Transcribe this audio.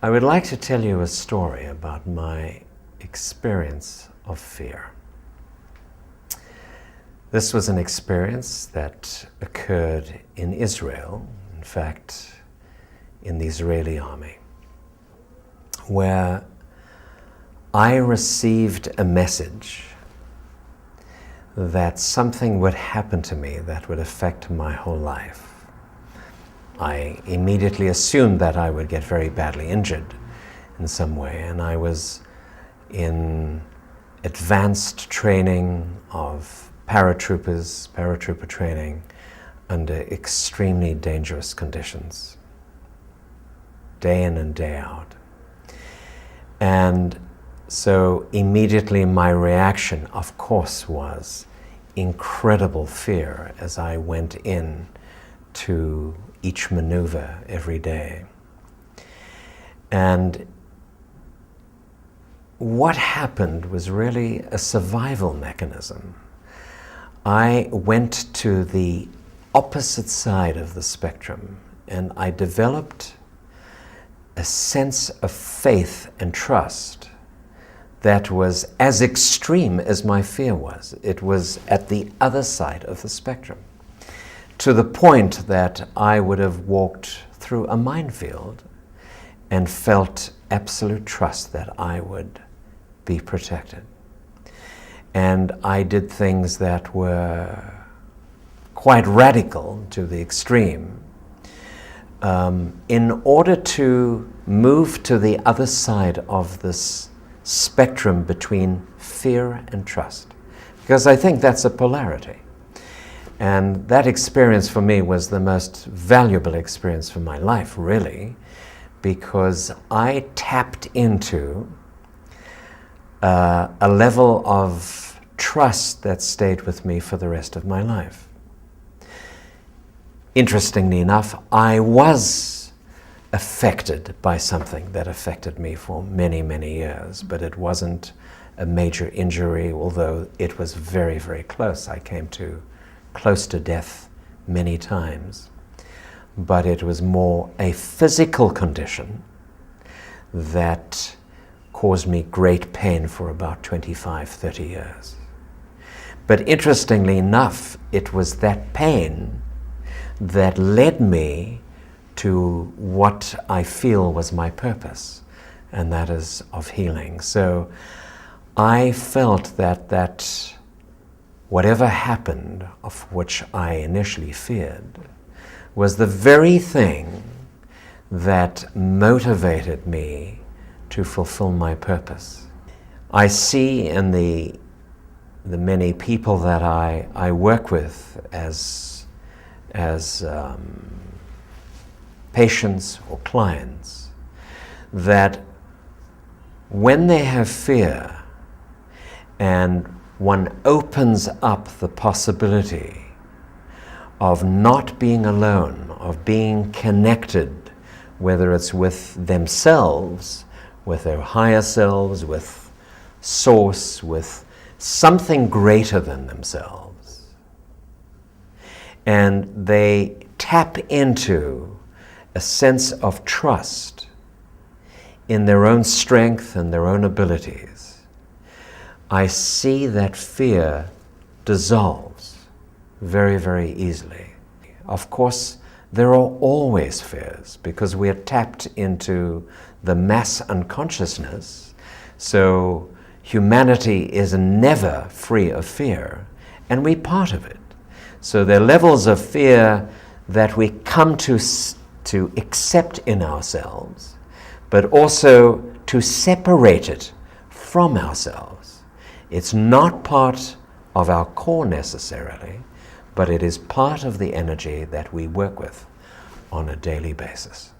I would like to tell you a story about my experience of fear. This was an experience that occurred in Israel, in fact, in the Israeli army, where I received a message that something would happen to me that would affect my whole life. I immediately assumed that I would get very badly injured in some way, and I was in advanced training of paratrooper training under extremely dangerous conditions, day in and day out. And so immediately my reaction, of course, was incredible fear as I went in to each maneuver every day. And what happened was really a survival mechanism. I went to the opposite side of the spectrum, and I developed a sense of faith and trust that was as extreme as my fear was. It was at the other side of the spectrum, to the point that I would have walked through a minefield and felt absolute trust that I would be protected. And I did things that were quite radical to the extreme in order to move to the other side of this spectrum between fear and trust, because I think that's a polarity. And that experience for me was the most valuable experience for my life, really, because I tapped into a level of trust that stayed with me for the rest of my life. Interestingly enough, I was affected by something that affected me for many, many years, but it wasn't a major injury, although it was very, very close. I came close to death many times, but it was more a physical condition that caused me great pain for about 25, 30 years. But interestingly enough, it was that pain that led me to what I feel was my purpose, and that is of healing. So I felt that whatever happened, of which I initially feared, was the very thing that motivated me to fulfill my purpose. I see in the many people that I work with as patients or clients, that when they have fear and one opens up the possibility of not being alone, of being connected, whether it's with themselves, with their higher selves, with source, with something greater than themselves, and they tap into a sense of trust in their own strength and their own abilities, I see that fear dissolves very, very easily. Of course, there are always fears because we are tapped into the mass unconsciousness, so humanity is never free of fear, and we're part of it. So there are levels of fear that we come to accept in ourselves, but also to separate it from ourselves. It's not part of our core necessarily, but it is part of the energy that we work with on a daily basis.